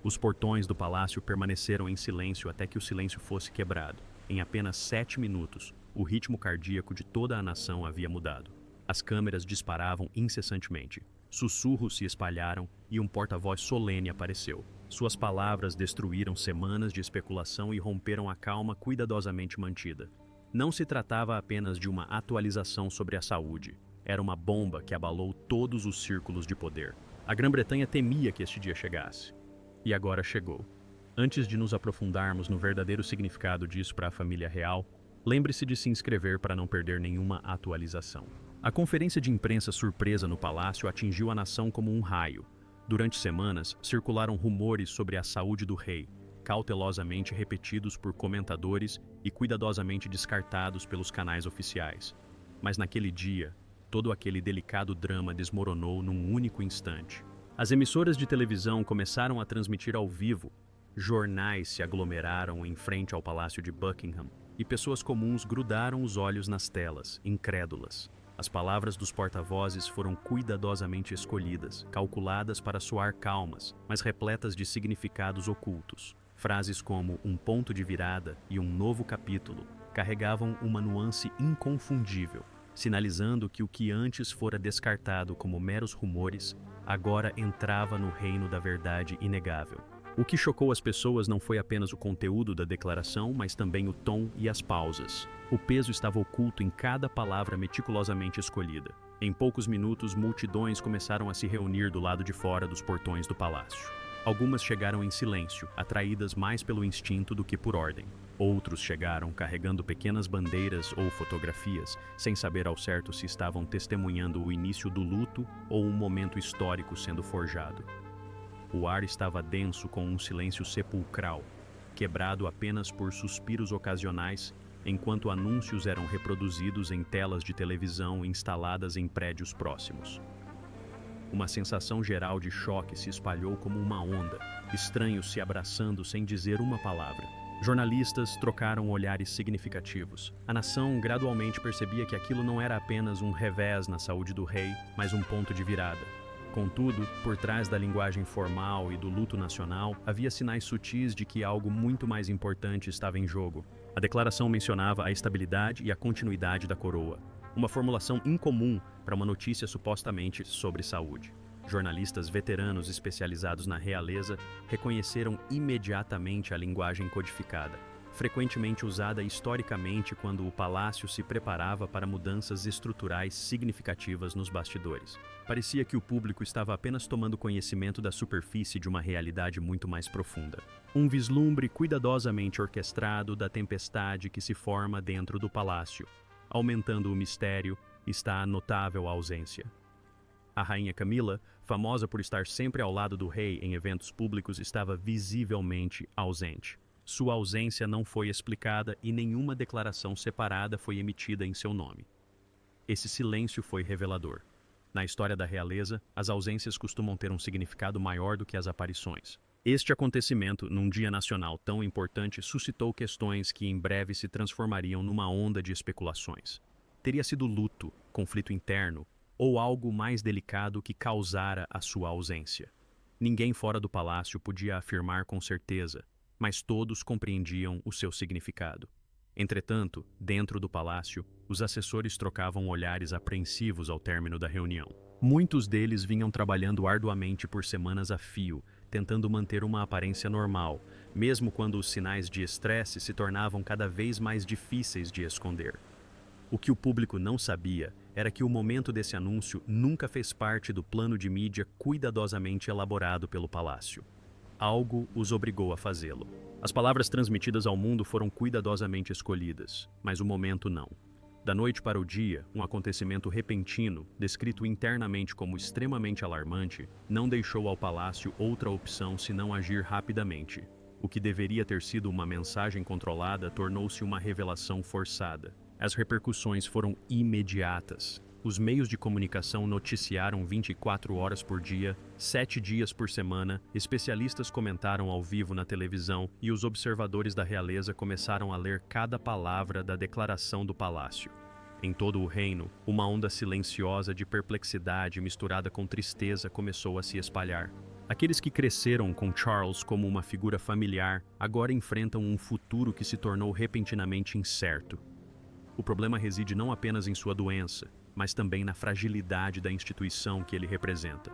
Os portões do palácio permaneceram em silêncio até que o silêncio fosse quebrado. Em apenas 7 minutos, o ritmo cardíaco de toda a nação havia mudado. As câmeras disparavam incessantemente. Sussurros se espalharam e um porta-voz solene apareceu. Suas palavras destruíram semanas de especulação e romperam a calma cuidadosamente mantida. Não se tratava apenas de uma atualização sobre a saúde. Era uma bomba que abalou todos os círculos de poder. A Grã-Bretanha temia que este dia chegasse. E agora chegou. Antes de nos aprofundarmos no verdadeiro significado disso para a família real, lembre-se de se inscrever para não perder nenhuma atualização. A conferência de imprensa surpresa no palácio atingiu a nação como um raio. Durante semanas, circularam rumores sobre a saúde do rei, cautelosamente repetidos por comentadores e cuidadosamente descartados pelos canais oficiais. Mas naquele dia, todo aquele delicado drama desmoronou num único instante. As emissoras de televisão começaram a transmitir ao vivo, jornais se aglomeraram em frente ao Palácio de Buckingham e pessoas comuns grudaram os olhos nas telas, incrédulas. As palavras dos porta-vozes foram cuidadosamente escolhidas, calculadas para soar calmas, mas repletas de significados ocultos. Frases como um ponto de virada e um novo capítulo carregavam uma nuance inconfundível, sinalizando que o que antes fora descartado como meros rumores, agora entrava no reino da verdade inegável. O que chocou as pessoas não foi apenas o conteúdo da declaração, mas também o tom e as pausas. O peso estava oculto em cada palavra meticulosamente escolhida. Em poucos minutos, multidões começaram a se reunir do lado de fora dos portões do palácio. Algumas chegaram em silêncio, atraídas mais pelo instinto do que por ordem. Outros chegaram carregando pequenas bandeiras ou fotografias, sem saber ao certo se estavam testemunhando o início do luto ou um momento histórico sendo forjado. O ar estava denso com um silêncio sepulcral, quebrado apenas por suspiros ocasionais, enquanto anúncios eram reproduzidos em telas de televisão instaladas em prédios próximos. Uma sensação geral de choque se espalhou como uma onda, estranhos se abraçando sem dizer uma palavra. Jornalistas trocaram olhares significativos. A nação gradualmente percebia que aquilo não era apenas um revés na saúde do rei, mas um ponto de virada. Contudo, por trás da linguagem formal e do luto nacional, havia sinais sutis de que algo muito mais importante estava em jogo. A declaração mencionava a estabilidade e a continuidade da coroa, uma formulação incomum para uma notícia supostamente sobre saúde. Jornalistas veteranos especializados na realeza reconheceram imediatamente a linguagem codificada, frequentemente usada historicamente quando o palácio se preparava para mudanças estruturais significativas nos bastidores. Parecia que o público estava apenas tomando conhecimento da superfície de uma realidade muito mais profunda. Um vislumbre cuidadosamente orquestrado da tempestade que se forma dentro do palácio. Aumentando o mistério, está a notável ausência. A rainha Camila, famosa por estar sempre ao lado do rei em eventos públicos, estava visivelmente ausente. Sua ausência não foi explicada e nenhuma declaração separada foi emitida em seu nome. Esse silêncio foi revelador. Na história da realeza, as ausências costumam ter um significado maior do que as aparições. Este acontecimento, num dia nacional tão importante, suscitou questões que em breve se transformariam numa onda de especulações. Teria sido luto, conflito interno, ou algo mais delicado que causara a sua ausência? Ninguém fora do palácio podia afirmar com certeza, mas todos compreendiam o seu significado. Entretanto, dentro do palácio, os assessores trocavam olhares apreensivos ao término da reunião. Muitos deles vinham trabalhando arduamente por semanas a fio, tentando manter uma aparência normal, mesmo quando os sinais de estresse se tornavam cada vez mais difíceis de esconder. O que o público não sabia era que o momento desse anúncio nunca fez parte do plano de mídia cuidadosamente elaborado pelo palácio. Algo os obrigou a fazê-lo. As palavras transmitidas ao mundo foram cuidadosamente escolhidas, mas o momento não. Da noite para o dia, um acontecimento repentino, descrito internamente como extremamente alarmante, não deixou ao palácio outra opção senão agir rapidamente. O que deveria ter sido uma mensagem controlada tornou-se uma revelação forçada. As repercussões foram imediatas. Os meios de comunicação noticiaram 24 horas por dia, 7 dias por semana, especialistas comentaram ao vivo na televisão e os observadores da realeza começaram a ler cada palavra da declaração do palácio. Em todo o reino, uma onda silenciosa de perplexidade misturada com tristeza começou a se espalhar. Aqueles que cresceram com Charles como uma figura familiar agora enfrentam um futuro que se tornou repentinamente incerto. O problema reside não apenas em sua doença, mas também na fragilidade da instituição que ele representa.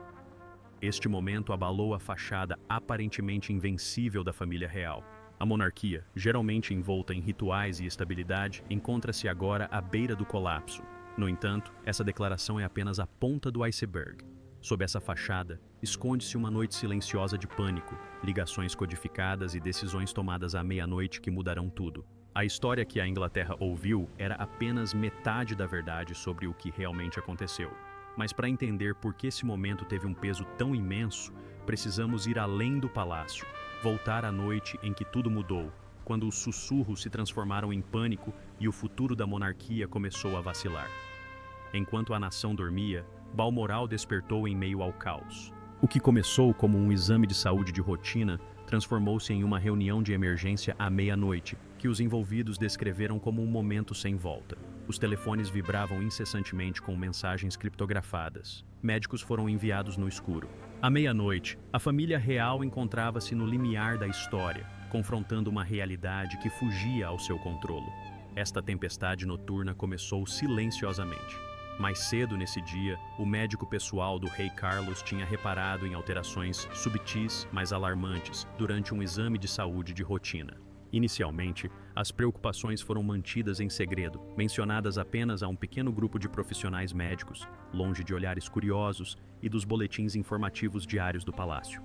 Este momento abalou a fachada aparentemente invencível da família real. A monarquia, geralmente envolta em rituais e estabilidade, encontra-se agora à beira do colapso. No entanto, essa declaração é apenas a ponta do iceberg. Sob essa fachada, esconde-se uma noite silenciosa de pânico, ligações codificadas e decisões tomadas à meia-noite que mudarão tudo. A história que a Inglaterra ouviu era apenas metade da verdade sobre o que realmente aconteceu. Mas para entender por que esse momento teve um peso tão imenso, precisamos ir além do palácio, voltar à noite em que tudo mudou, quando os sussurros se transformaram em pânico e o futuro da monarquia começou a vacilar. Enquanto a nação dormia, Balmoral despertou em meio ao caos. O que começou como um exame de saúde de rotina transformou-se em uma reunião de emergência à meia-noite, que os envolvidos descreveram como um momento sem volta. Os telefones vibravam incessantemente com mensagens criptografadas. Médicos foram enviados no escuro. À meia-noite, a família real encontrava-se no limiar da história, confrontando uma realidade que fugia ao seu controle. Esta tempestade noturna começou silenciosamente. Mais cedo nesse dia, o médico pessoal do rei Carlos tinha reparado em alterações subtis, mas alarmantes, durante um exame de saúde de rotina. Inicialmente, as preocupações foram mantidas em segredo, mencionadas apenas a um pequeno grupo de profissionais médicos, longe de olhares curiosos e dos boletins informativos diários do palácio.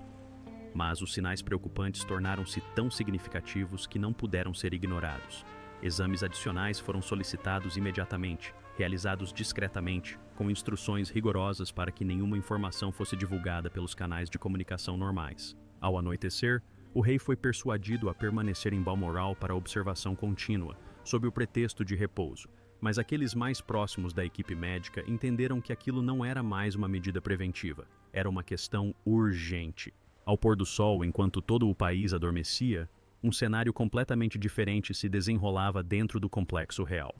Mas os sinais preocupantes tornaram-se tão significativos que não puderam ser ignorados. Exames adicionais foram solicitados imediatamente, realizados discretamente, com instruções rigorosas para que nenhuma informação fosse divulgada pelos canais de comunicação normais. Ao anoitecer, o rei foi persuadido a permanecer em Balmoral para observação contínua, sob o pretexto de repouso, mas aqueles mais próximos da equipe médica entenderam que aquilo não era mais uma medida preventiva, era uma questão urgente. Ao pôr do sol, enquanto todo o país adormecia, um cenário completamente diferente se desenrolava dentro do complexo real.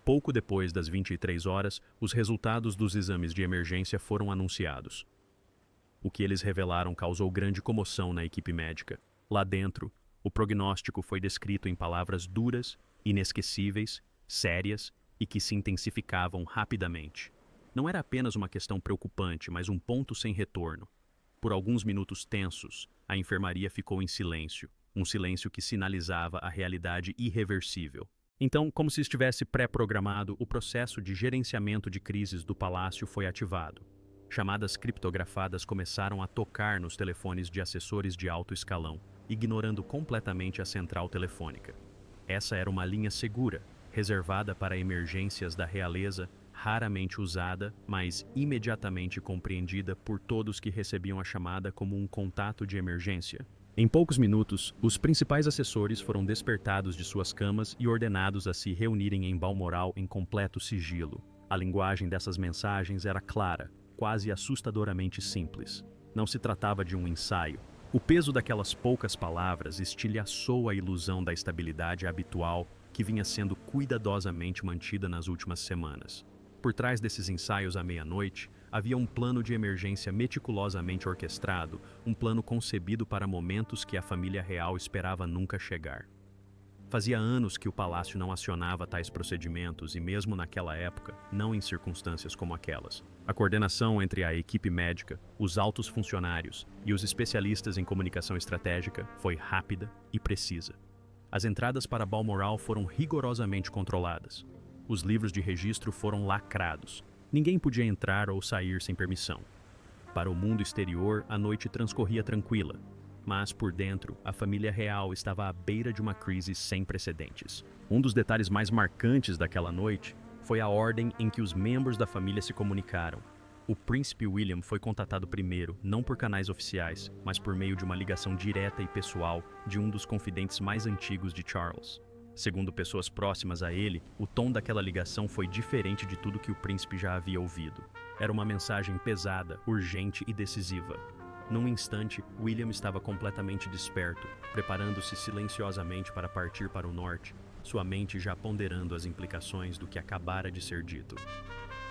Pouco depois das 23 horas, os resultados dos exames de emergência foram anunciados. O que eles revelaram causou grande comoção na equipe médica. Lá dentro, o prognóstico foi descrito em palavras duras, inesquecíveis, sérias e que se intensificavam rapidamente. Não era apenas uma questão preocupante, mas um ponto sem retorno. Por alguns minutos tensos, a enfermaria ficou em silêncio, um silêncio que sinalizava a realidade irreversível. Então, como se estivesse pré-programado, o processo de gerenciamento de crises do palácio foi ativado. Chamadas criptografadas começaram a tocar nos telefones de assessores de alto escalão, ignorando completamente a central telefônica. Essa era uma linha segura, reservada para emergências da realeza, raramente usada, mas imediatamente compreendida por todos que recebiam a chamada como um contato de emergência. Em poucos minutos, os principais assessores foram despertados de suas camas e ordenados a se reunirem em Balmoral em completo sigilo. A linguagem dessas mensagens era clara, quase assustadoramente simples. Não se tratava de um ensaio. O peso daquelas poucas palavras estilhaçou a ilusão da estabilidade habitual que vinha sendo cuidadosamente mantida nas últimas semanas. Por trás desses ensaios à meia-noite, havia um plano de emergência meticulosamente orquestrado, um plano concebido para momentos que a família real esperava nunca chegar. Fazia anos que o palácio não acionava tais procedimentos e mesmo naquela época, não em circunstâncias como aquelas. A coordenação entre a equipe médica, os altos funcionários e os especialistas em comunicação estratégica foi rápida e precisa. As entradas para Balmoral foram rigorosamente controladas. Os livros de registro foram lacrados. Ninguém podia entrar ou sair sem permissão. Para o mundo exterior, a noite transcorria tranquila. Mas, por dentro, a família real estava à beira de uma crise sem precedentes. Um dos detalhes mais marcantes daquela noite foi a ordem em que os membros da família se comunicaram. O príncipe William foi contatado primeiro, não por canais oficiais, mas por meio de uma ligação direta e pessoal de um dos confidentes mais antigos de Charles. Segundo pessoas próximas a ele, o tom daquela ligação foi diferente de tudo que o príncipe já havia ouvido. Era uma mensagem pesada, urgente e decisiva. Num instante, William estava completamente desperto, preparando-se silenciosamente para partir para o norte, sua mente já ponderando as implicações do que acabara de ser dito.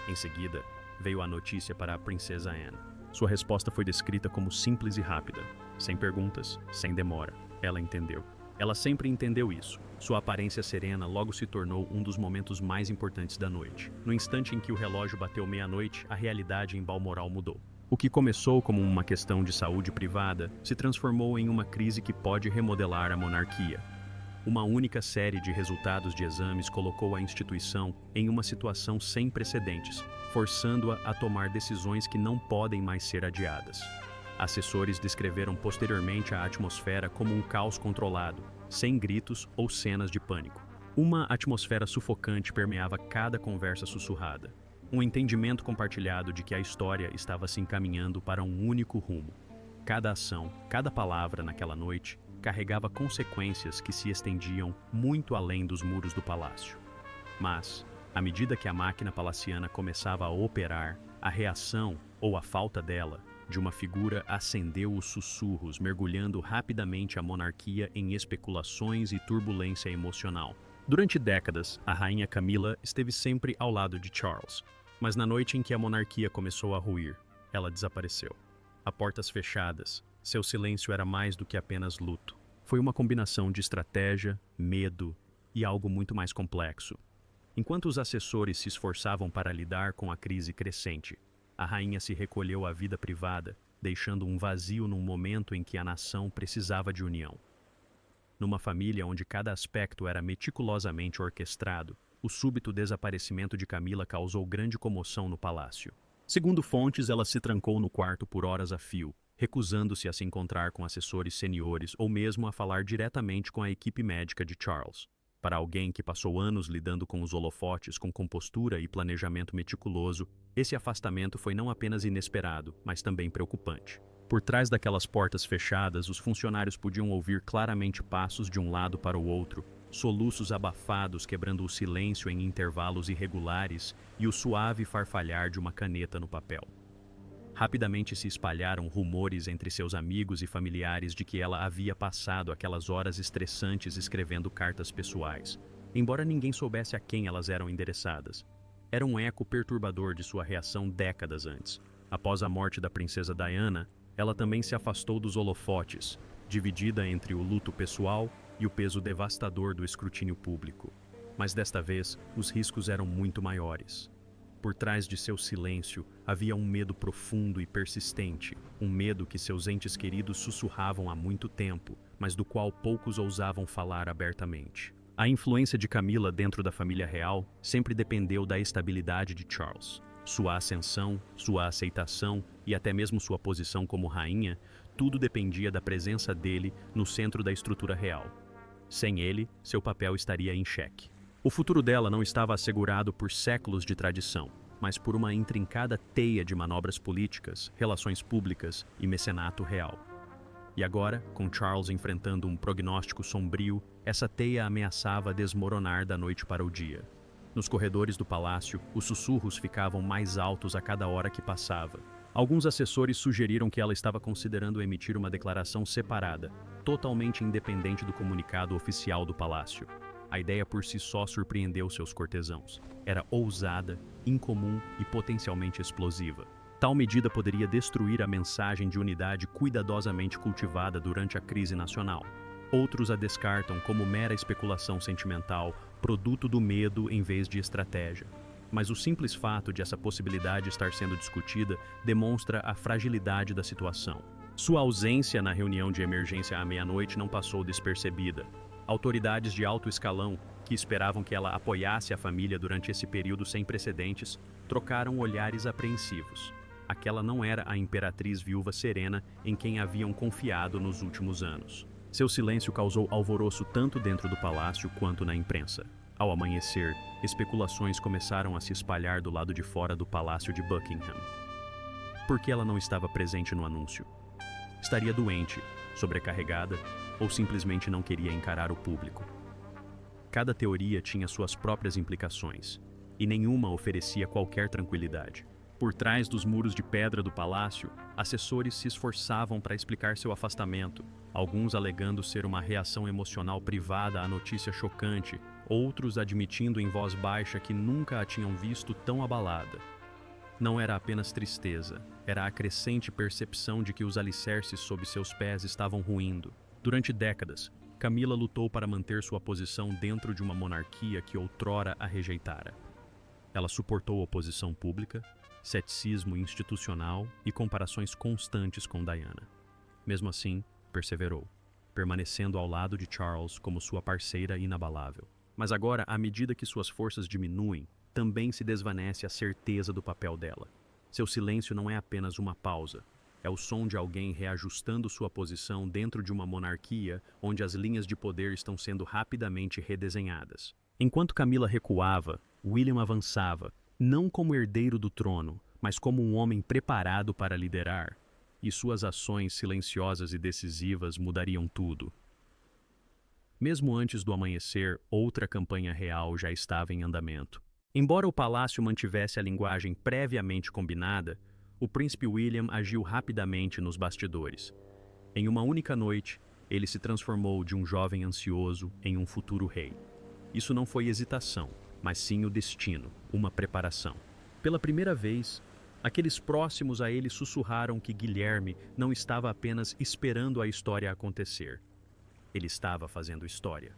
Em seguida, veio a notícia para a princesa Anne. Sua resposta foi descrita como simples e rápida, sem perguntas, sem demora. Ela entendeu. Ela sempre entendeu isso. Sua aparência serena logo se tornou um dos momentos mais importantes da noite. No instante em que o relógio bateu meia-noite, a realidade em Balmoral mudou. O que começou como uma questão de saúde privada se transformou em uma crise que pode remodelar a monarquia. Uma única série de resultados de exames colocou a instituição em uma situação sem precedentes, forçando-a a tomar decisões que não podem mais ser adiadas. Assessores descreveram posteriormente a atmosfera como um caos controlado, sem gritos ou cenas de pânico. Uma atmosfera sufocante permeava cada conversa sussurrada. Um entendimento compartilhado de que a história estava se encaminhando para um único rumo. Cada ação, cada palavra naquela noite carregava consequências que se estendiam muito além dos muros do palácio. Mas, à medida que a máquina palaciana começava a operar, a reação, ou a falta dela, de uma figura acendeu os sussurros, mergulhando rapidamente a monarquia em especulações e turbulência emocional. Durante décadas, a rainha Camila esteve sempre ao lado de Charles, mas na noite em que a monarquia começou a ruir, ela desapareceu. A portas fechadas, seu silêncio era mais do que apenas luto. Foi uma combinação de estratégia, medo e algo muito mais complexo. Enquanto os assessores se esforçavam para lidar com a crise crescente, a rainha se recolheu à vida privada, deixando um vazio num momento em que a nação precisava de união. Numa família onde cada aspecto era meticulosamente orquestrado, o súbito desaparecimento de Camila causou grande comoção no palácio. Segundo fontes, ela se trancou no quarto por horas a fio, recusando-se a se encontrar com assessores seniores ou mesmo a falar diretamente com a equipe médica de Charles. Para alguém que passou anos lidando com os holofotes com compostura e planejamento meticuloso, esse afastamento foi não apenas inesperado, mas também preocupante. Por trás daquelas portas fechadas, os funcionários podiam ouvir claramente passos de um lado para o outro, soluços abafados quebrando o silêncio em intervalos irregulares e o suave farfalhar de uma caneta no papel. Rapidamente se espalharam rumores entre seus amigos e familiares de que ela havia passado aquelas horas estressantes escrevendo cartas pessoais, embora ninguém soubesse a quem elas eram endereçadas. Era um eco perturbador de sua reação décadas antes. Após a morte da princesa Diana, ela também se afastou dos holofotes, dividida entre o luto pessoal e o peso devastador do escrutínio público. Mas desta vez, os riscos eram muito maiores. Por trás de seu silêncio havia um medo profundo e persistente, um medo que seus entes queridos sussurravam há muito tempo, mas do qual poucos ousavam falar abertamente. A influência de Camila dentro da família real sempre dependeu da estabilidade de Charles. Sua ascensão, sua aceitação e até mesmo sua posição como rainha, tudo dependia da presença dele no centro da estrutura real. Sem ele, seu papel estaria em xeque. O futuro dela não estava assegurado por séculos de tradição, mas por uma intrincada teia de manobras políticas, relações públicas e mecenato real. E agora, com Charles enfrentando um prognóstico sombrio, essa teia ameaçava desmoronar da noite para o dia. Nos corredores do palácio, os sussurros ficavam mais altos a cada hora que passava. Alguns assessores sugeriram que ela estava considerando emitir uma declaração separada, totalmente independente do comunicado oficial do palácio. A ideia por si só surpreendeu seus cortesãos. Era ousada, incomum e potencialmente explosiva. Tal medida poderia destruir a mensagem de unidade cuidadosamente cultivada durante a crise nacional. Outros a descartam como mera especulação sentimental, produto do medo em vez de estratégia. Mas o simples fato de essa possibilidade estar sendo discutida demonstra a fragilidade da situação. Sua ausência na reunião de emergência à meia-noite não passou despercebida. Autoridades de alto escalão, que esperavam que ela apoiasse a família durante esse período sem precedentes, trocaram olhares apreensivos. Aquela não era a imperatriz viúva serena em quem haviam confiado nos últimos anos. Seu silêncio causou alvoroço tanto dentro do palácio quanto na imprensa. Ao amanhecer, especulações começaram a se espalhar do lado de fora do palácio de Buckingham. Por que ela não estava presente no anúncio? Estaria doente, sobrecarregada, ou simplesmente não queria encarar o público? Cada teoria tinha suas próprias implicações, e nenhuma oferecia qualquer tranquilidade. Por trás dos muros de pedra do palácio, assessores se esforçavam para explicar seu afastamento, alguns alegando ser uma reação emocional privada à notícia chocante, outros admitindo em voz baixa que nunca a tinham visto tão abalada. Não era apenas tristeza, era a crescente percepção de que os alicerces sob seus pés estavam ruindo. Durante décadas, Camila lutou para manter sua posição dentro de uma monarquia que outrora a rejeitara. Ela suportou oposição pública, ceticismo institucional e comparações constantes com Diana. Mesmo assim, perseverou, permanecendo ao lado de Charles como sua parceira inabalável. Mas agora, à medida que suas forças diminuem, também se desvanece a certeza do papel dela. Seu silêncio não é apenas uma pausa, é o som de alguém reajustando sua posição dentro de uma monarquia onde as linhas de poder estão sendo rapidamente redesenhadas. Enquanto Camila recuava, William avançava, não como herdeiro do trono, mas como um homem preparado para liderar, e suas ações silenciosas e decisivas mudariam tudo. Mesmo antes do amanhecer, outra campanha real já estava em andamento. Embora o palácio mantivesse a linguagem previamente combinada, o príncipe William agiu rapidamente nos bastidores. Em uma única noite, ele se transformou de um jovem ansioso em um futuro rei. Isso não foi hesitação, mas sim o destino, uma preparação. Pela primeira vez, aqueles próximos a ele sussurraram que Guilherme não estava apenas esperando a história acontecer. Ele estava fazendo história.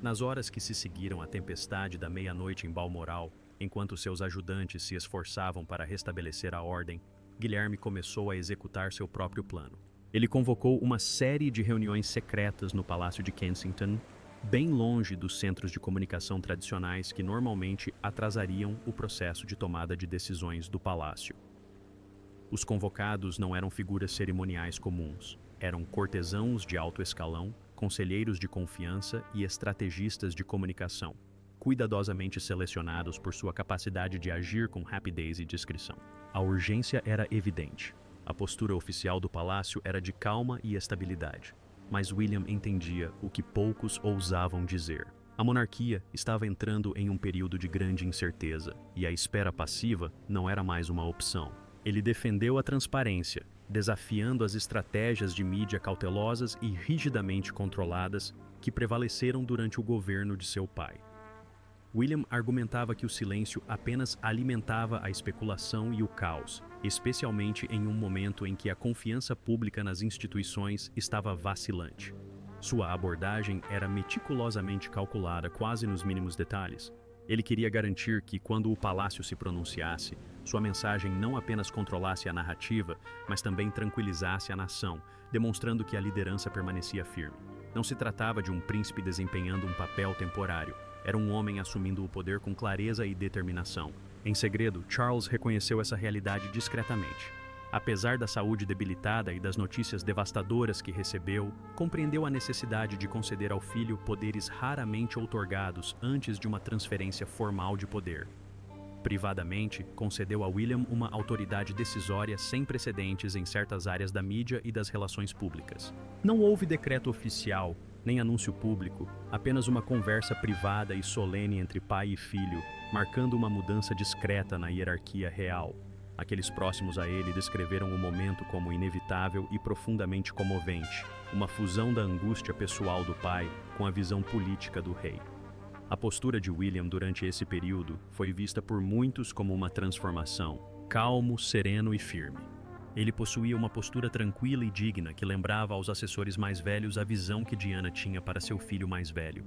Nas horas que se seguiram à tempestade da meia-noite em Balmoral, enquanto seus ajudantes se esforçavam para restabelecer a ordem, Guilherme começou a executar seu próprio plano. Ele convocou uma série de reuniões secretas no Palácio de Kensington, bem longe dos centros de comunicação tradicionais que normalmente atrasariam o processo de tomada de decisões do palácio. Os convocados não eram figuras cerimoniais comuns, eram cortesãos de alto escalão, conselheiros de confiança e estrategistas de comunicação, cuidadosamente selecionados por sua capacidade de agir com rapidez e discrição. A urgência era evidente. A postura oficial do palácio era de calma e estabilidade. Mas William entendia o que poucos ousavam dizer. A monarquia estava entrando em um período de grande incerteza, e a espera passiva não era mais uma opção. Ele defendeu a transparência, desafiando as estratégias de mídia cautelosas e rigidamente controladas que prevaleceram durante o governo de seu pai. William argumentava que o silêncio apenas alimentava a especulação e o caos, especialmente em um momento em que a confiança pública nas instituições estava vacilante. Sua abordagem era meticulosamente calculada, quase nos mínimos detalhes. Ele queria garantir que, quando o palácio se pronunciasse, sua mensagem não apenas controlasse a narrativa, mas também tranquilizasse a nação, demonstrando que a liderança permanecia firme. Não se tratava de um príncipe desempenhando um papel temporário. Era um homem assumindo o poder com clareza e determinação. Em segredo, Charles reconheceu essa realidade discretamente. Apesar da saúde debilitada e das notícias devastadoras que recebeu, compreendeu a necessidade de conceder ao filho poderes raramente outorgados antes de uma transferência formal de poder. Privadamente, concedeu a William uma autoridade decisória sem precedentes em certas áreas da mídia e das relações públicas. Não houve decreto oficial, nem anúncio público, apenas uma conversa privada e solene entre pai e filho, marcando uma mudança discreta na hierarquia real. Aqueles próximos a ele descreveram o momento como inevitável e profundamente comovente, uma fusão da angústia pessoal do pai com a visão política do rei. A postura de William durante esse período foi vista por muitos como uma transformação, calmo, sereno e firme. Ele possuía uma postura tranquila e digna que lembrava aos assessores mais velhos a visão que Diana tinha para seu filho mais velho.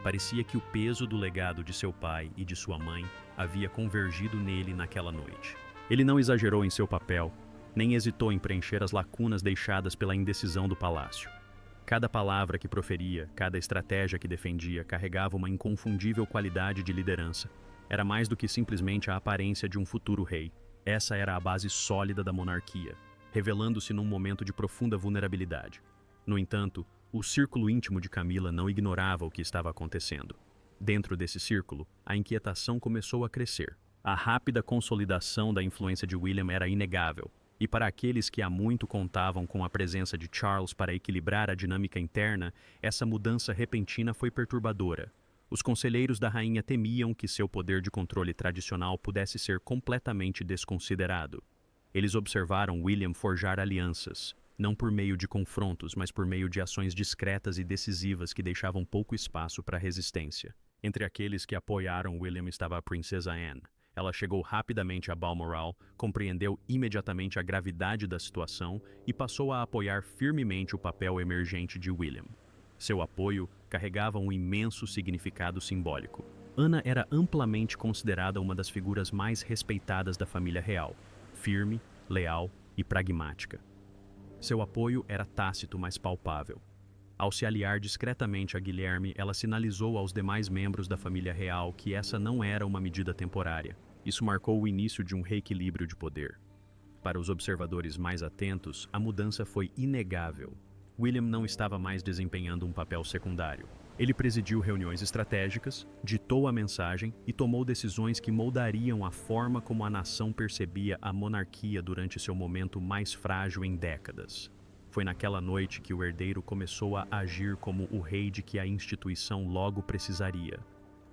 Parecia que o peso do legado de seu pai e de sua mãe havia convergido nele naquela noite. Ele não exagerou em seu papel, nem hesitou em preencher as lacunas deixadas pela indecisão do palácio. Cada palavra que proferia, cada estratégia que defendia, carregava uma inconfundível qualidade de liderança. Era mais do que simplesmente a aparência de um futuro rei. Essa era a base sólida da monarquia, revelando-se num momento de profunda vulnerabilidade. No entanto, o círculo íntimo de Camila não ignorava o que estava acontecendo. Dentro desse círculo, a inquietação começou a crescer. A rápida consolidação da influência de William era inegável, e para aqueles que há muito contavam com a presença de Charles para equilibrar a dinâmica interna, essa mudança repentina foi perturbadora. Os conselheiros da rainha temiam que seu poder de controle tradicional pudesse ser completamente desconsiderado. Eles observaram William forjar alianças, não por meio de confrontos, mas por meio de ações discretas e decisivas que deixavam pouco espaço para resistência. Entre aqueles que apoiaram William estava a princesa Anne. Ela chegou rapidamente a Balmoral, compreendeu imediatamente a gravidade da situação e passou a apoiar firmemente o papel emergente de William. Seu apoio carregava um imenso significado simbólico. Ana era amplamente considerada uma das figuras mais respeitadas da família real, firme, leal e pragmática. Seu apoio era tácito, mas palpável. Ao se aliar discretamente a Guilherme, ela sinalizou aos demais membros da família real que essa não era uma medida temporária. Isso marcou o início de um reequilíbrio de poder. Para os observadores mais atentos, a mudança foi inegável. William não estava mais desempenhando um papel secundário. Ele presidiu reuniões estratégicas, ditou a mensagem e tomou decisões que moldariam a forma como a nação percebia a monarquia durante seu momento mais frágil em décadas. Foi naquela noite que o herdeiro começou a agir como o rei de que a instituição logo precisaria.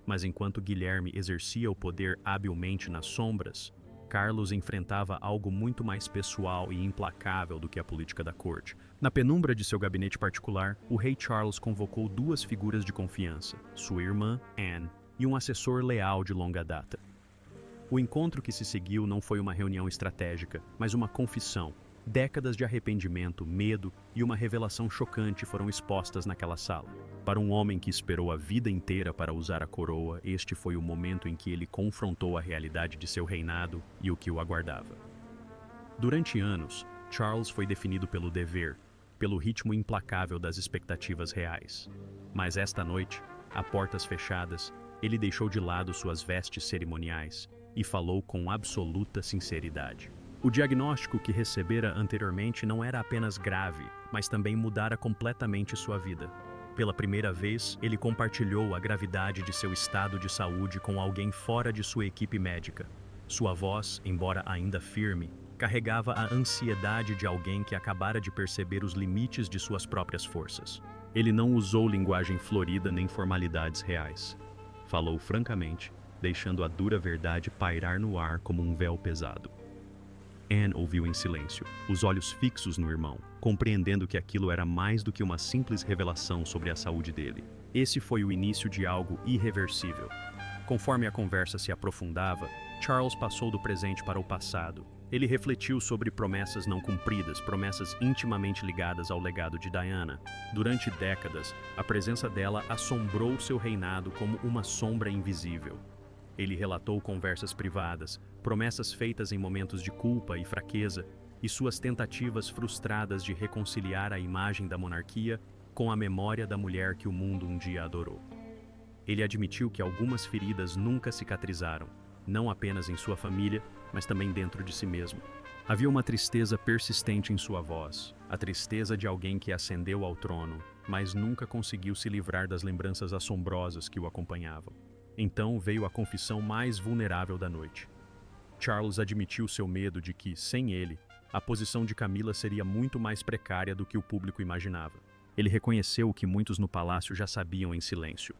Mas enquanto Guilherme exercia o poder habilmente nas sombras, Carlos enfrentava algo muito mais pessoal e implacável do que a política da corte. Na penumbra de seu gabinete particular, o rei Charles convocou duas figuras de confiança, sua irmã, Anne, e um assessor leal de longa data. O encontro que se seguiu não foi uma reunião estratégica, mas uma confissão. Décadas de arrependimento, medo e uma revelação chocante foram expostas naquela sala. Para um homem que esperou a vida inteira para usar a coroa, este foi o momento em que ele confrontou a realidade de seu reinado e o que o aguardava. Durante anos, Charles foi definido pelo dever, pelo ritmo implacável das expectativas reais. Mas esta noite, a portas fechadas, ele deixou de lado suas vestes cerimoniais e falou com absoluta sinceridade. O diagnóstico que recebera anteriormente não era apenas grave, mas também mudara completamente sua vida. Pela primeira vez, ele compartilhou a gravidade de seu estado de saúde com alguém fora de sua equipe médica. Sua voz, embora ainda firme, carregava a ansiedade de alguém que acabara de perceber os limites de suas próprias forças. Ele não usou linguagem florida nem formalidades reais. Falou francamente, deixando a dura verdade pairar no ar como um véu pesado. Anne ouviu em silêncio, os olhos fixos no irmão, compreendendo que aquilo era mais do que uma simples revelação sobre a saúde dele. Esse foi o início de algo irreversível. Conforme a conversa se aprofundava, Charles passou do presente para o passado. Ele refletiu sobre promessas não cumpridas, promessas intimamente ligadas ao legado de Diana. Durante décadas, a presença dela assombrou seu reinado como uma sombra invisível. Ele relatou conversas privadas, promessas feitas em momentos de culpa e fraqueza, e suas tentativas frustradas de reconciliar a imagem da monarquia com a memória da mulher que o mundo um dia adorou. Ele admitiu que algumas feridas nunca cicatrizaram, não apenas em sua família, mas também dentro de si mesmo. Havia uma tristeza persistente em sua voz, a tristeza de alguém que ascendeu ao trono, mas nunca conseguiu se livrar das lembranças assombrosas que o acompanhavam. Então veio a confissão mais vulnerável da noite. Charles admitiu seu medo de que, sem ele, a posição de Camila seria muito mais precária do que o público imaginava. Ele reconheceu o que muitos no palácio já sabiam em silêncio.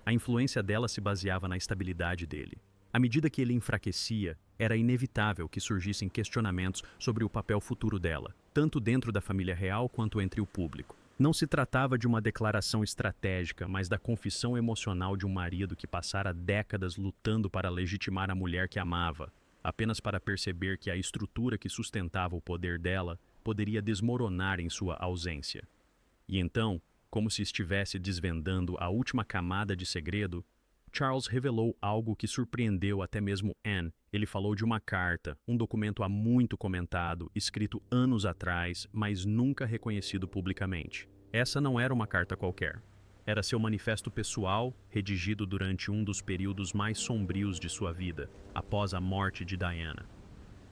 A influência dela se baseava na estabilidade dele. À medida que ele enfraquecia, era inevitável que surgissem questionamentos sobre o papel futuro dela, tanto dentro da família real quanto entre o público. Não se tratava de uma declaração estratégica, mas da confissão emocional de um marido que passara décadas lutando para legitimar a mulher que amava, apenas para perceber que a estrutura que sustentava o poder dela poderia desmoronar em sua ausência. E então, como se estivesse desvendando a última camada de segredo, Charles revelou algo que surpreendeu até mesmo Anne. Ele falou de uma carta, um documento há muito comentado, escrito anos atrás, mas nunca reconhecido publicamente. Essa não era uma carta qualquer. Era seu manifesto pessoal, redigido durante um dos períodos mais sombrios de sua vida, após a morte de Diana.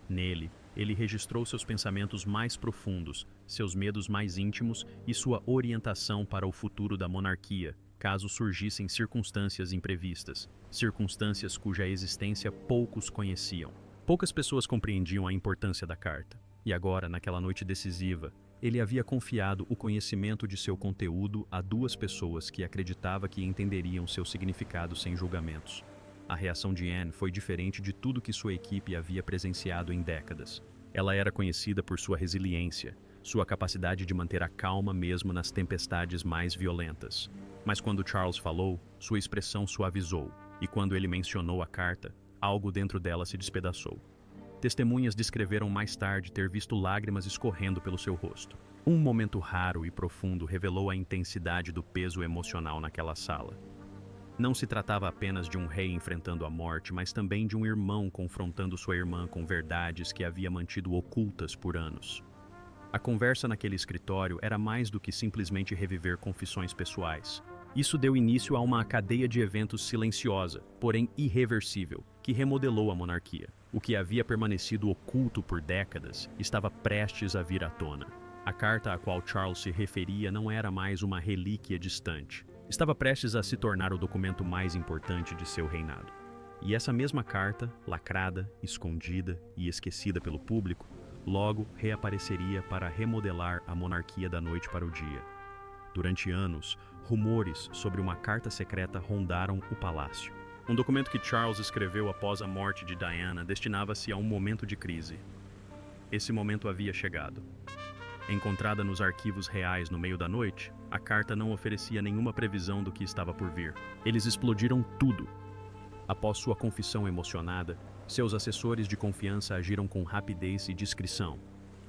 Nele, ele registrou seus pensamentos mais profundos, seus medos mais íntimos e sua orientação para o futuro da monarquia, caso surgissem circunstâncias imprevistas, circunstâncias cuja existência poucos conheciam. Poucas pessoas compreendiam a importância da carta, e agora, naquela noite decisiva, ele havia confiado o conhecimento de seu conteúdo a duas pessoas que acreditava que entenderiam seu significado sem julgamentos. A reação de Anne foi diferente de tudo que sua equipe havia presenciado em décadas. Ela era conhecida por sua resiliência, sua capacidade de manter a calma mesmo nas tempestades mais violentas. Mas quando Charles falou, sua expressão suavizou, e quando ele mencionou a carta, Algo dentro dela se despedaçou. Testemunhas descreveram mais tarde ter visto lágrimas escorrendo pelo seu rosto. Um momento raro e profundo revelou a intensidade do peso emocional naquela sala. Não se tratava apenas de um rei enfrentando a morte, mas também de um irmão confrontando sua irmã com verdades que havia mantido ocultas por anos. A conversa naquele escritório era mais do que simplesmente reviver confissões pessoais. Isso deu início a uma cadeia de eventos silenciosa, porém irreversível, que remodelou a monarquia. O que havia permanecido oculto por décadas estava prestes a vir à tona. A carta a qual Charles se referia não era mais uma relíquia distante. Estava prestes a se tornar o documento mais importante de seu reinado. E essa mesma carta, lacrada, escondida e esquecida pelo público, logo reapareceria para remodelar a monarquia da noite para o dia. Durante anos, rumores sobre uma carta secreta rondaram o palácio. Um documento que Charles escreveu após a morte de Diana destinava-se a um momento de crise. Esse momento havia chegado. Encontrada nos arquivos reais no meio da noite, a carta não oferecia nenhuma previsão do que estava por vir. Eles explodiram tudo. Após sua confissão emocionada, seus assessores de confiança agiram com rapidez e discrição.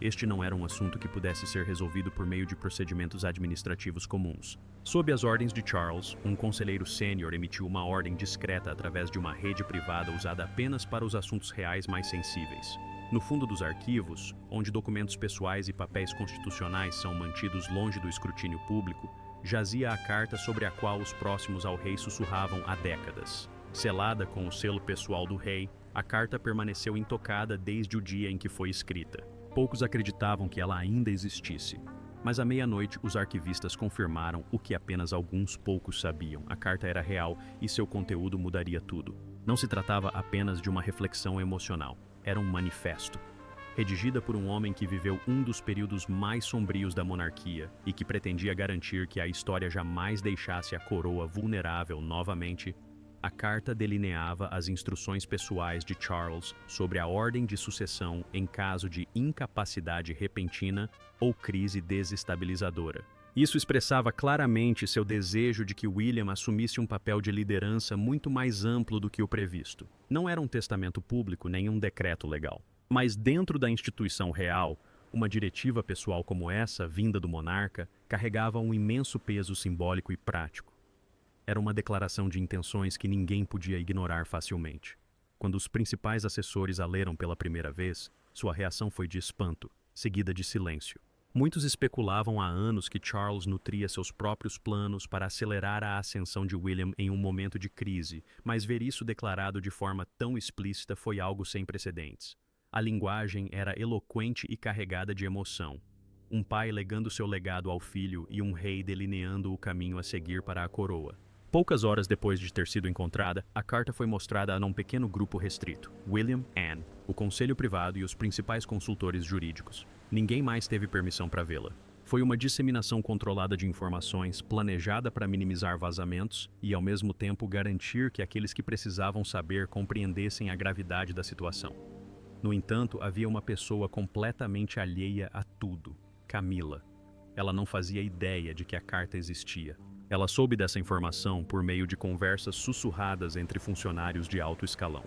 Este não era um assunto que pudesse ser resolvido por meio de procedimentos administrativos comuns. Sob as ordens de Charles, um conselheiro sênior emitiu uma ordem discreta através de uma rede privada usada apenas para os assuntos reais mais sensíveis. No fundo dos arquivos, onde documentos pessoais e papéis constitucionais são mantidos longe do escrutínio público, jazia a carta sobre a qual os próximos ao rei sussurravam há décadas. Selada com o selo pessoal do rei, a carta permaneceu intocada desde o dia em que foi escrita. Poucos acreditavam que ela ainda existisse. Mas à meia-noite, os arquivistas confirmaram o que apenas alguns poucos sabiam. A carta era real e seu conteúdo mudaria tudo. Não se tratava apenas de uma reflexão emocional. Era um manifesto. Redigida por um homem que viveu um dos períodos mais sombrios da monarquia e que pretendia garantir que a história jamais deixasse a coroa vulnerável novamente, a carta delineava as instruções pessoais de Charles sobre a ordem de sucessão em caso de incapacidade repentina ou crise desestabilizadora. Isso expressava claramente seu desejo de que William assumisse um papel de liderança muito mais amplo do que o previsto. Não era um testamento público nem um decreto legal. Mas dentro da instituição real, uma diretiva pessoal como essa, vinda do monarca, carregava um imenso peso simbólico e prático. Era uma declaração de intenções que ninguém podia ignorar facilmente. Quando os principais assessores a leram pela primeira vez, sua reação foi de espanto, seguida de silêncio. Muitos especulavam há anos que Charles nutria seus próprios planos para acelerar a ascensão de William em um momento de crise, mas ver isso declarado de forma tão explícita foi algo sem precedentes. A linguagem era eloquente e carregada de emoção. Um pai legando seu legado ao filho e um rei delineando o caminho a seguir para a coroa. Poucas horas depois de ter sido encontrada, a carta foi mostrada a um pequeno grupo restrito: William, Anne, o conselho privado e os principais consultores jurídicos. Ninguém mais teve permissão para vê-la. Foi uma disseminação controlada de informações, planejada para minimizar vazamentos e, ao mesmo tempo, garantir que aqueles que precisavam saber compreendessem a gravidade da situação. No entanto, havia uma pessoa completamente alheia a tudo: Camilla. Ela não fazia ideia de que a carta existia. Ela soube dessa informação por meio de conversas sussurradas entre funcionários de alto escalão.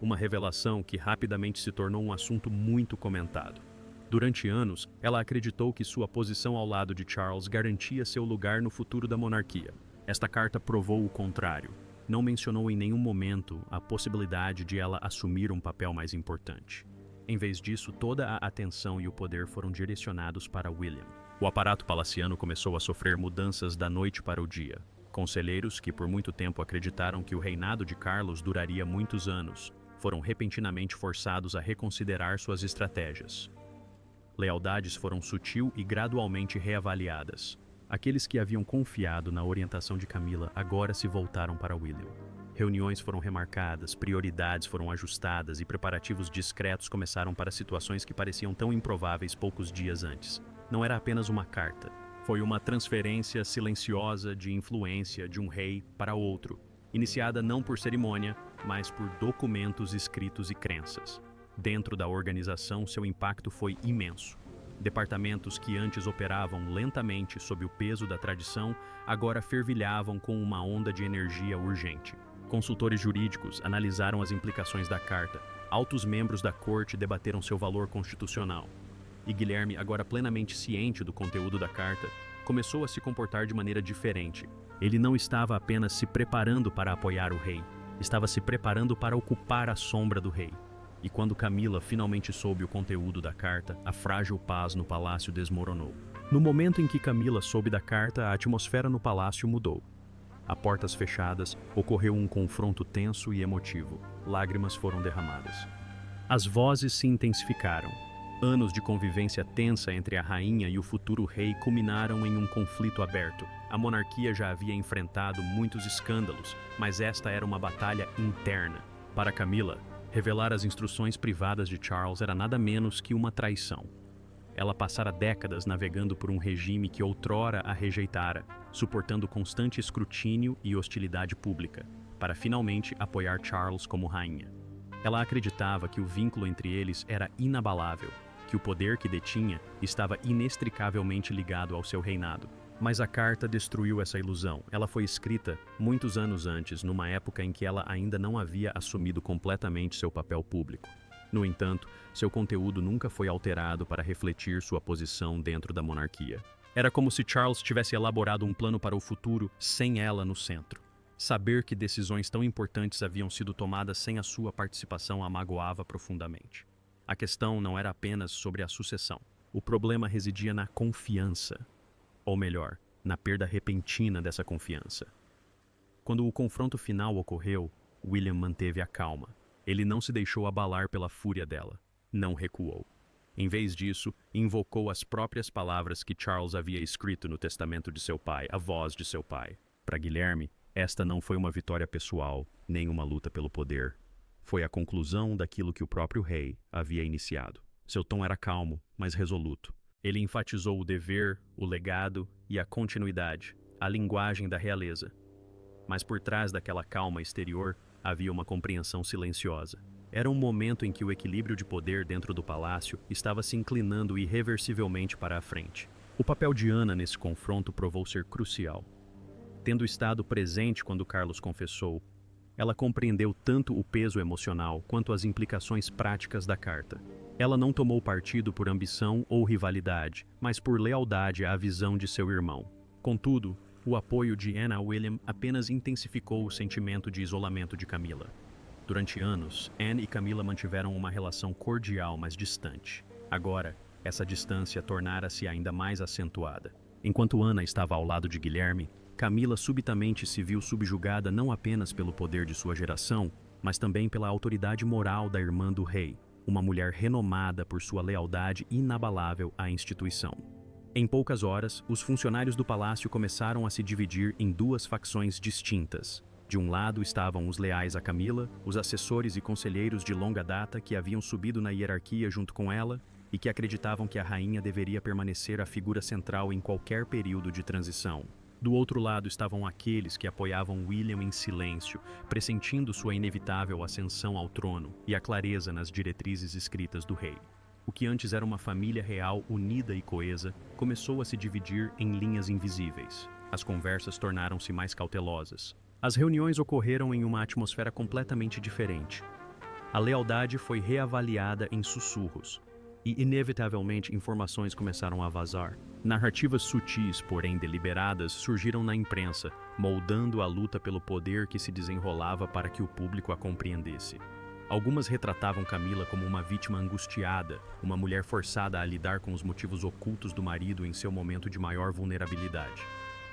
Uma revelação que rapidamente se tornou um assunto muito comentado. Durante anos, ela acreditou que sua posição ao lado de Charles garantia seu lugar no futuro da monarquia. Esta carta provou o contrário. Não mencionou em nenhum momento a possibilidade de ela assumir um papel mais importante. Em vez disso, toda a atenção e o poder foram direcionados para William. O aparato palaciano começou a sofrer mudanças da noite para o dia. Conselheiros que por muito tempo acreditaram que o reinado de Carlos duraria muitos anos, foram repentinamente forçados a reconsiderar suas estratégias. Lealdades foram sutil e gradualmente reavaliadas. Aqueles que haviam confiado na orientação de Camilla agora se voltaram para William. Reuniões foram remarcadas, prioridades foram ajustadas e preparativos discretos começaram para situações que pareciam tão improváveis poucos dias antes. Não era apenas uma carta. Foi uma transferência silenciosa de influência de um rei para outro, iniciada não por cerimônia, mas por documentos escritos e crenças. Dentro da organização, seu impacto foi imenso. Departamentos que antes operavam lentamente sob o peso da tradição, agora fervilhavam com uma onda de energia urgente. Consultores jurídicos analisaram as implicações da carta. Altos membros da corte debateram seu valor constitucional. E Guilherme, agora plenamente ciente do conteúdo da carta, começou a se comportar de maneira diferente. Ele não estava apenas se preparando para apoiar o rei, estava se preparando para ocupar a sombra do rei. E quando Camila finalmente soube o conteúdo da carta, a frágil paz no palácio desmoronou. No momento em que Camila soube da carta, a atmosfera no palácio mudou. A portas fechadas, ocorreu um confronto tenso e emotivo. Lágrimas foram derramadas. As vozes se intensificaram. Anos de convivência tensa entre a rainha e o futuro rei culminaram em um conflito aberto. A monarquia já havia enfrentado muitos escândalos, mas esta era uma batalha interna. Para Camila, revelar as instruções privadas de Charles era nada menos que uma traição. Ela passara décadas navegando por um regime que outrora a rejeitara, suportando constante escrutínio e hostilidade pública, para finalmente apoiar Charles como rainha. Ela acreditava que o vínculo entre eles era inabalável, que o poder que detinha estava inextricavelmente ligado ao seu reinado. Mas a carta destruiu essa ilusão. Ela foi escrita muitos anos antes, numa época em que ela ainda não havia assumido completamente seu papel público. No entanto, seu conteúdo nunca foi alterado para refletir sua posição dentro da monarquia. Era como se Charles tivesse elaborado um plano para o futuro sem ela no centro. Saber que decisões tão importantes haviam sido tomadas sem a sua participação a magoava profundamente. A questão não era apenas sobre a sucessão. O problema residia na confiança. Ou melhor, na perda repentina dessa confiança. Quando o confronto final ocorreu, William manteve a calma. Ele não se deixou abalar pela fúria dela. Não recuou. Em vez disso, invocou as próprias palavras que Charles havia escrito no testamento de seu pai, a voz de seu pai. Para Guilherme, esta não foi uma vitória pessoal, nem uma luta pelo poder. Foi a conclusão daquilo que o próprio rei havia iniciado. Seu tom era calmo, mas resoluto. Ele enfatizou o dever, o legado e a continuidade, a linguagem da realeza. Mas por trás daquela calma exterior, havia uma compreensão silenciosa. Era um momento em que o equilíbrio de poder dentro do palácio estava se inclinando irreversivelmente para a frente. O papel de Ana nesse confronto provou ser crucial. Tendo estado presente quando Carlos confessou, ela compreendeu tanto o peso emocional quanto as implicações práticas da carta. Ela não tomou partido por ambição ou rivalidade, mas por lealdade à visão de seu irmão. Contudo, o apoio de Anne a William apenas intensificou o sentimento de isolamento de Camila. Durante anos, Anne e Camila mantiveram uma relação cordial, mas distante. Agora, essa distância tornara-se ainda mais acentuada. Enquanto Ana estava ao lado de Guilherme, Camila subitamente se viu subjugada não apenas pelo poder de sua geração, mas também pela autoridade moral da irmã do rei, uma mulher renomada por sua lealdade inabalável à instituição. Em poucas horas, os funcionários do palácio começaram a se dividir em duas facções distintas. De um lado estavam os leais a Camila, os assessores e conselheiros de longa data que haviam subido na hierarquia junto com ela e que acreditavam que a rainha deveria permanecer a figura central em qualquer período de transição. Do outro lado estavam aqueles que apoiavam William em silêncio, pressentindo sua inevitável ascensão ao trono e a clareza nas diretrizes escritas do rei. O que antes era uma família real unida e coesa, começou a se dividir em linhas invisíveis. As conversas tornaram-se mais cautelosas. As reuniões ocorreram em uma atmosfera completamente diferente. A lealdade foi reavaliada em sussurros, e inevitavelmente informações começaram a vazar. Narrativas sutis, porém deliberadas, surgiram na imprensa, moldando a luta pelo poder que se desenrolava para que o público a compreendesse. Algumas retratavam Camila como uma vítima angustiada, uma mulher forçada a lidar com os motivos ocultos do marido em seu momento de maior vulnerabilidade.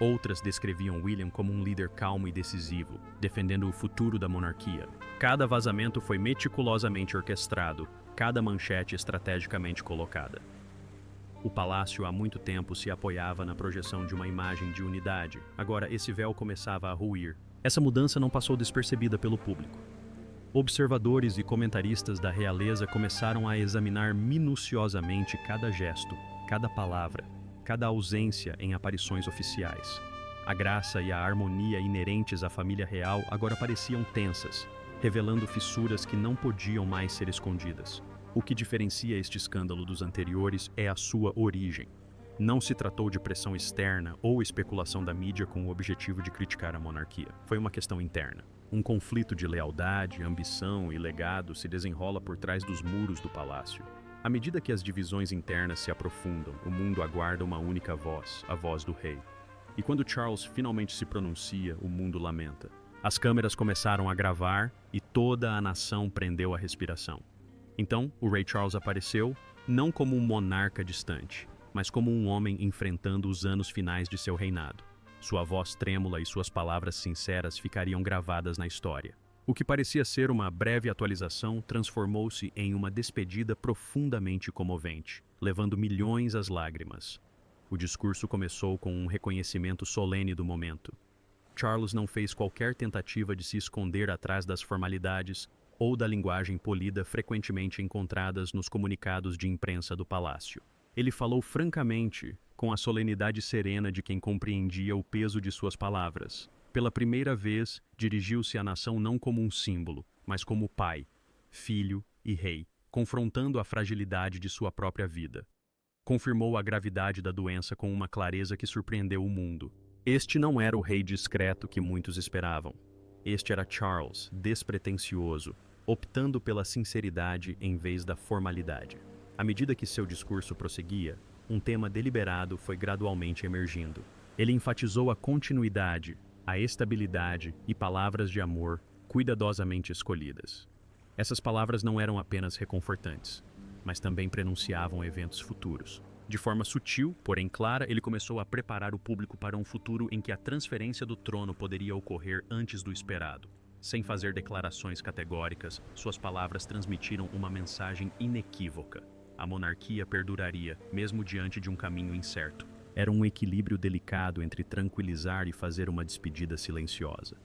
Outras descreviam William como um líder calmo e decisivo, defendendo o futuro da monarquia. Cada vazamento foi meticulosamente orquestrado, cada manchete estrategicamente colocada. O palácio há muito tempo se apoiava na projeção de uma imagem de unidade. Agora esse véu começava a ruir. Essa mudança não passou despercebida pelo público. Observadores e comentaristas da realeza começaram a examinar minuciosamente cada gesto, cada palavra, cada ausência em aparições oficiais. A graça e a harmonia inerentes à família real agora pareciam tensas, revelando fissuras que não podiam mais ser escondidas. O que diferencia este escândalo dos anteriores é a sua origem. Não se tratou de pressão externa ou especulação da mídia com o objetivo de criticar a monarquia. Foi uma questão interna. Um conflito de lealdade, ambição e legado se desenrola por trás dos muros do palácio. À medida que as divisões internas se aprofundam, o mundo aguarda uma única voz, a voz do rei. E quando Charles finalmente se pronuncia, o mundo lamenta. As câmeras começaram a gravar e toda a nação prendeu a respiração. Então, o rei Charles apareceu, não como um monarca distante, mas como um homem enfrentando os anos finais de seu reinado. Sua voz trêmula e suas palavras sinceras ficariam gravadas na história. O que parecia ser uma breve atualização transformou-se em uma despedida profundamente comovente, levando milhões às lágrimas. O discurso começou com um reconhecimento solene do momento. Charles não fez qualquer tentativa de se esconder atrás das formalidades ou da linguagem polida frequentemente encontradas nos comunicados de imprensa do palácio. Ele falou francamente, com a solenidade serena de quem compreendia o peso de suas palavras. Pela primeira vez, dirigiu-se à nação não como um símbolo, mas como pai, filho e rei, confrontando a fragilidade de sua própria vida. Confirmou a gravidade da doença com uma clareza que surpreendeu o mundo. Este não era o rei discreto que muitos esperavam. Este era Charles, despretensioso, optando pela sinceridade em vez da formalidade. À medida que seu discurso prosseguia, um tema deliberado foi gradualmente emergindo. Ele enfatizou a continuidade, a estabilidade e palavras de amor cuidadosamente escolhidas. Essas palavras não eram apenas reconfortantes, mas também prenunciavam eventos futuros. De forma sutil, porém clara, ele começou a preparar o público para um futuro em que a transferência do trono poderia ocorrer antes do esperado. Sem fazer declarações categóricas, suas palavras transmitiram uma mensagem inequívoca. A monarquia perduraria, mesmo diante de um caminho incerto. Era um equilíbrio delicado entre tranquilizar e fazer uma despedida silenciosa.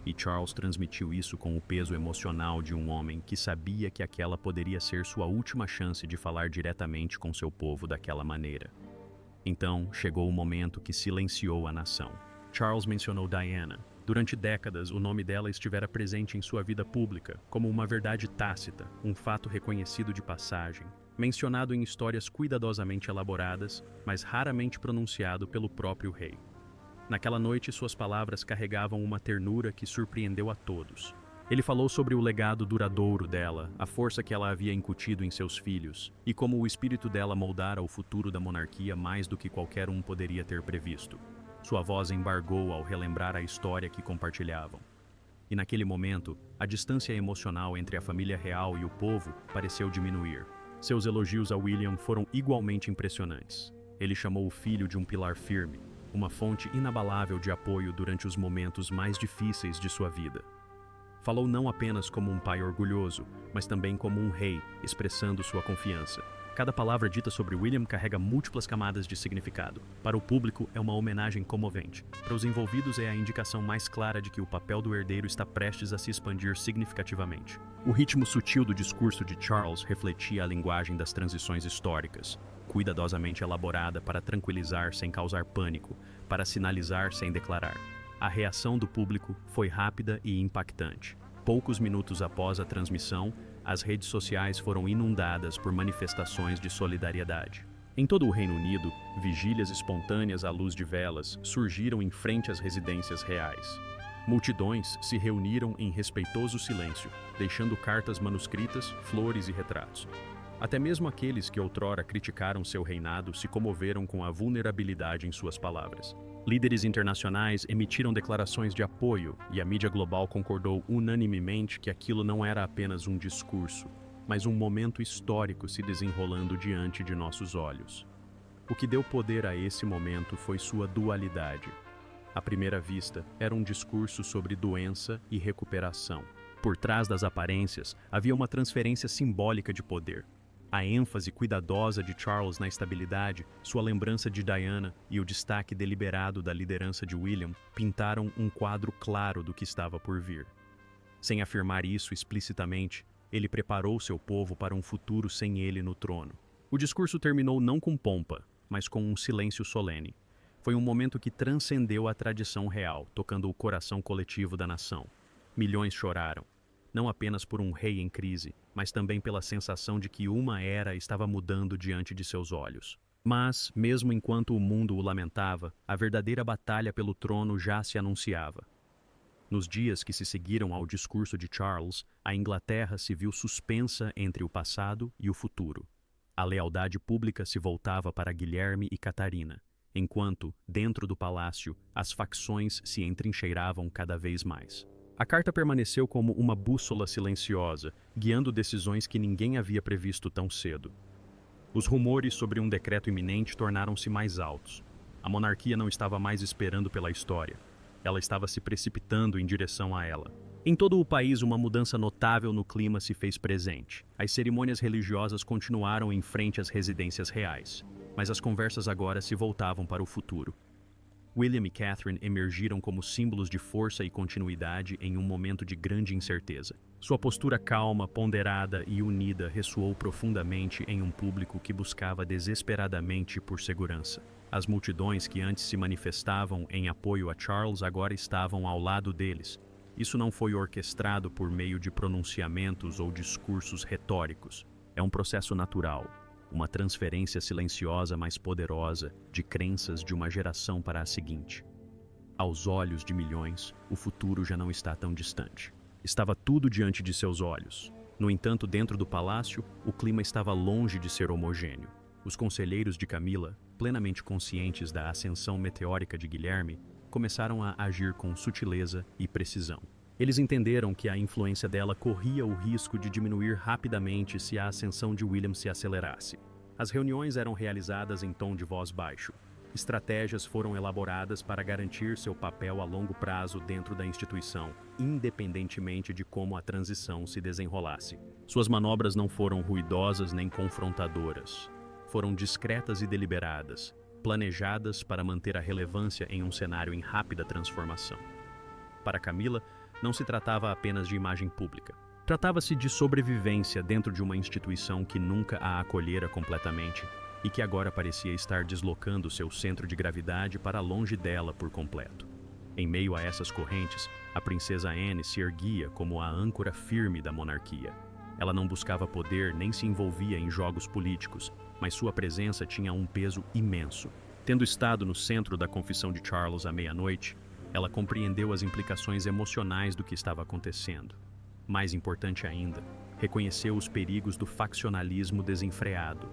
E Charles transmitiu isso com o peso emocional de um homem que sabia que aquela poderia ser sua última chance de falar diretamente com seu povo daquela maneira. Então, chegou o momento que silenciou a nação. Charles mencionou Diana. Durante décadas, o nome dela estivera presente em sua vida pública, como uma verdade tácita, um fato reconhecido de passagem, mencionado em histórias cuidadosamente elaboradas, mas raramente pronunciado pelo próprio rei. Naquela noite, suas palavras carregavam uma ternura que surpreendeu a todos. Ele falou sobre o legado duradouro dela, a força que ela havia incutido em seus filhos, e como o espírito dela moldara o futuro da monarquia mais do que qualquer um poderia ter previsto. Sua voz embargou ao relembrar a história que compartilhavam. E naquele momento, a distância emocional entre a família real e o povo pareceu diminuir. Seus elogios a William foram igualmente impressionantes. Ele chamou o filho de um pilar firme, uma fonte inabalável de apoio durante os momentos mais difíceis de sua vida. Falou não apenas como um pai orgulhoso, mas também como um rei, expressando sua confiança. Cada palavra dita sobre William carrega múltiplas camadas de significado. Para o público, é uma homenagem comovente. Para os envolvidos, é a indicação mais clara de que o papel do herdeiro está prestes a se expandir significativamente. O ritmo sutil do discurso de Charles refletia a linguagem das transições históricas, cuidadosamente elaborada para tranquilizar sem causar pânico, para sinalizar sem declarar. A reação do público foi rápida e impactante. Poucos minutos após a transmissão, as redes sociais foram inundadas por manifestações de solidariedade. Em todo o Reino Unido, vigílias espontâneas à luz de velas surgiram em frente às residências reais. Multidões se reuniram em respeitoso silêncio, deixando cartas manuscritas, flores e retratos. Até mesmo aqueles que outrora criticaram seu reinado se comoveram com a vulnerabilidade em suas palavras. Líderes internacionais emitiram declarações de apoio e a mídia global concordou unanimemente que aquilo não era apenas um discurso, mas um momento histórico se desenrolando diante de nossos olhos. O que deu poder a esse momento foi sua dualidade. À primeira vista, era um discurso sobre doença e recuperação. Por trás das aparências, havia uma transferência simbólica de poder. A ênfase cuidadosa de Charles na estabilidade, sua lembrança de Diana e o destaque deliberado da liderança de William pintaram um quadro claro do que estava por vir. Sem afirmar isso explicitamente, ele preparou seu povo para um futuro sem ele no trono. O discurso terminou não com pompa, mas com um silêncio solene. Foi um momento que transcendeu a tradição real, tocando o coração coletivo da nação. Milhões choraram. Não apenas por um rei em crise, mas também pela sensação de que uma era estava mudando diante de seus olhos. Mas, mesmo enquanto o mundo o lamentava, a verdadeira batalha pelo trono já se anunciava. Nos dias que se seguiram ao discurso de Charles, a Inglaterra se viu suspensa entre o passado e o futuro. A lealdade pública se voltava para Guilherme e Catarina, enquanto, dentro do palácio, as facções se entrincheiravam cada vez mais. A carta permaneceu como uma bússola silenciosa, guiando decisões que ninguém havia previsto tão cedo. Os rumores sobre um decreto iminente tornaram-se mais altos. A monarquia não estava mais esperando pela história. Ela estava se precipitando em direção a ela. Em todo o país, uma mudança notável no clima se fez presente. As cerimônias religiosas continuaram em frente às residências reais, mas as conversas agora se voltavam para o futuro. William e Catherine emergiram como símbolos de força e continuidade em um momento de grande incerteza. Sua postura calma, ponderada e unida ressoou profundamente em um público que buscava desesperadamente por segurança. As multidões que antes se manifestavam em apoio a Charles agora estavam ao lado deles. Isso não foi orquestrado por meio de pronunciamentos ou discursos retóricos. É um processo natural, uma transferência silenciosa mais poderosa de crenças de uma geração para a seguinte. Aos olhos de milhões, o futuro já não está tão distante. Estava tudo diante de seus olhos. No entanto, dentro do palácio, o clima estava longe de ser homogêneo. Os conselheiros de Camila, plenamente conscientes da ascensão meteórica de Guilherme, começaram a agir com sutileza e precisão. Eles entenderam que a influência dela corria o risco de diminuir rapidamente se a ascensão de William se acelerasse. As reuniões eram realizadas em tom de voz baixo. Estratégias foram elaboradas para garantir seu papel a longo prazo dentro da instituição, independentemente de como a transição se desenrolasse. Suas manobras não foram ruidosas nem confrontadoras. Foram discretas e deliberadas, planejadas para manter a relevância em um cenário em rápida transformação. Para Camila, não se tratava apenas de imagem pública. Tratava-se de sobrevivência dentro de uma instituição que nunca a acolhera completamente e que agora parecia estar deslocando seu centro de gravidade para longe dela por completo. Em meio a essas correntes, a princesa Anne se erguia como a âncora firme da monarquia. Ela não buscava poder nem se envolvia em jogos políticos, mas sua presença tinha um peso imenso. Tendo estado no centro da confissão de Charles à meia-noite, ela compreendeu as implicações emocionais do que estava acontecendo. Mais importante ainda, reconheceu os perigos do faccionalismo desenfreado.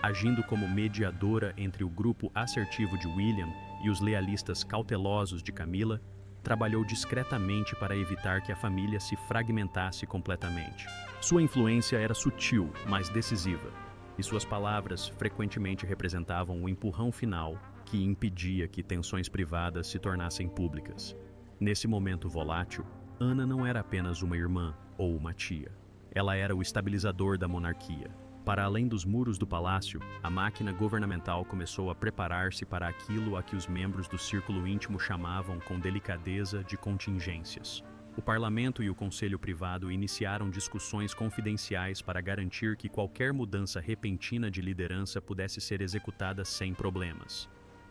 Agindo como mediadora entre o grupo assertivo de William e os lealistas cautelosos de Camila, trabalhou discretamente para evitar que a família se fragmentasse completamente. Sua influência era sutil, mas decisiva, e suas palavras frequentemente representavam o empurrão final que impedia que tensões privadas se tornassem públicas. Nesse momento volátil, Ana não era apenas uma irmã ou uma tia. Ela era o estabilizador da monarquia. Para além dos muros do palácio, a máquina governamental começou a preparar-se para aquilo a que os membros do círculo íntimo chamavam com delicadeza de contingências. O parlamento e o conselho privado iniciaram discussões confidenciais para garantir que qualquer mudança repentina de liderança pudesse ser executada sem problemas.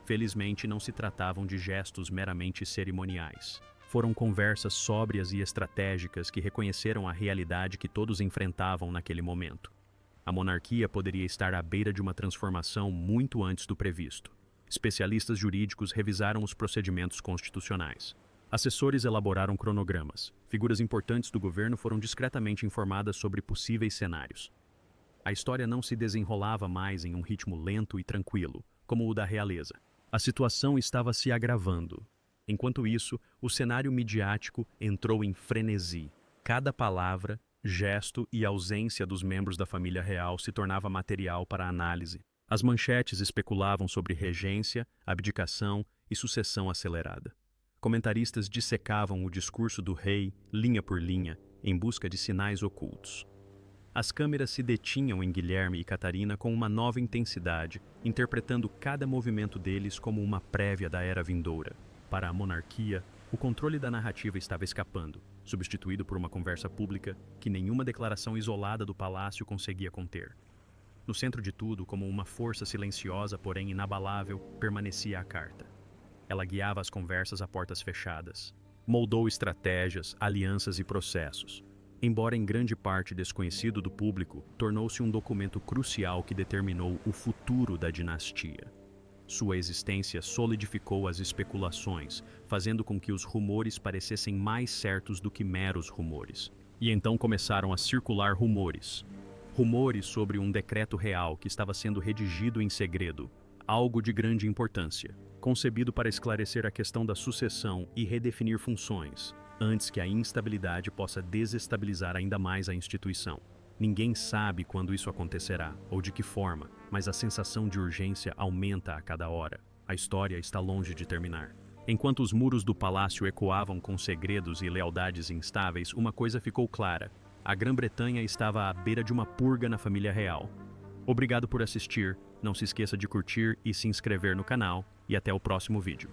Felizmente, não se tratavam de gestos meramente cerimoniais. Foram conversas sóbrias e estratégicas que reconheceram a realidade que todos enfrentavam naquele momento. A monarquia poderia estar à beira de uma transformação muito antes do previsto. Especialistas jurídicos revisaram os procedimentos constitucionais. Assessores elaboraram cronogramas. Figuras importantes do governo foram discretamente informadas sobre possíveis cenários. A história não se desenrolava mais em um ritmo lento e tranquilo, como o da realeza. A situação estava se agravando. Enquanto isso, o cenário midiático entrou em frenesi. Cada palavra, gesto e ausência dos membros da família real se tornava material para análise. As manchetes especulavam sobre regência, abdicação e sucessão acelerada. Comentaristas dissecavam o discurso do rei, linha por linha, em busca de sinais ocultos. As câmeras se detinham em Guilherme e Catarina com uma nova intensidade, interpretando cada movimento deles como uma prévia da era vindoura. Para a monarquia, o controle da narrativa estava escapando, substituído por uma conversa pública que nenhuma declaração isolada do palácio conseguia conter. No centro de tudo, como uma força silenciosa, porém inabalável, permanecia a carta. Ela guiava as conversas a portas fechadas, moldou estratégias, alianças e processos. Embora em grande parte desconhecido do público, tornou-se um documento crucial que determinou o futuro da dinastia. Sua existência solidificou as especulações, fazendo com que os rumores parecessem mais certos do que meros rumores. E então começaram a circular rumores. Rumores sobre um decreto real que estava sendo redigido em segredo, algo de grande importância, concebido para esclarecer a questão da sucessão e redefinir funções, antes que a instabilidade possa desestabilizar ainda mais a instituição. Ninguém sabe quando isso acontecerá ou de que forma, mas a sensação de urgência aumenta a cada hora. A história está longe de terminar. Enquanto os muros do palácio ecoavam com segredos e lealdades instáveis, uma coisa ficou clara: a Grã-Bretanha estava à beira de uma purga na família real. Obrigado por assistir, não se esqueça de curtir e se inscrever no canal, e até o próximo vídeo.